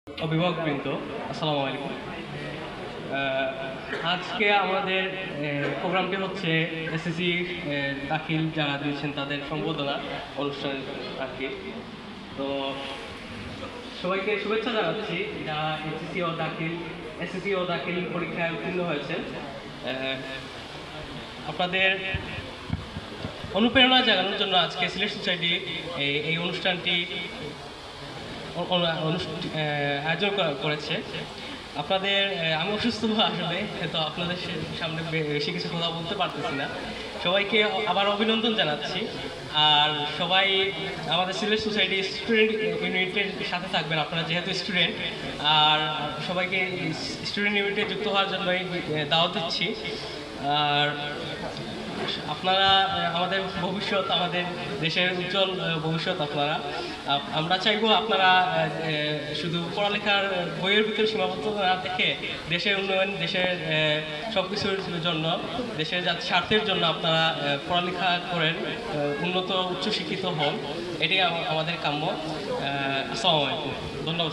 অভিভাবকবৃন্দ, আসসালামু আলাইকুম। আজকে আমাদের প্রোগ্রামটি হচ্ছে এসএসসি দাখিল যারা দিয়েছেন তাদের সম্বর্ধনা অনুষ্ঠান আর কি। তো সবাইকে শুভেচ্ছা জানাচ্ছি যারা এসএসসি ও দাখিল পরীক্ষায় উত্তীর্ণ হয়েছেন। আপনাদের অনুপ্রেরণা জাগানোর জন্য আজকে সিলেট সোসাইটি এই অনুষ্ঠানটি আয়োজন করেছে। আপনাদের আমি অসুস্থ আসলে, তো আপনাদের সামনে বেশি কিছু কথা বলতে পারতেছি না। সবাইকে আবার অভিনন্দন জানাচ্ছি। আর সবাই আমাদের সিভিল সোসাইটি স্টুডেন্ট ইউনিটের সাথে থাকবেন, আপনারা যেহেতু স্টুডেন্ট। আর সবাইকে স্টুডেন্ট ইউনিটে যুক্ত হওয়ার জন্যই দাওয়াত দিচ্ছি। আর আপনারা আমাদের ভবিষ্যৎ, আমাদের দেশের উজ্জ্বল ভবিষ্যৎ আপনারা। আমরা চাইবো আপনারা শুধু পড়ালেখার বইয়ের ভিতরে সীমাবদ্ধ না দেখে দেশের উন্নয়ন, দেশের সব কিছুর জন্য, দেশের স্বার্থের জন্য আপনারা পড়ালেখা করেন, উন্নত উচ্চশিক্ষিত হন। এটাই আমাদের কাম্য। আসসালামু আলাইকুম, ধন্যবাদ।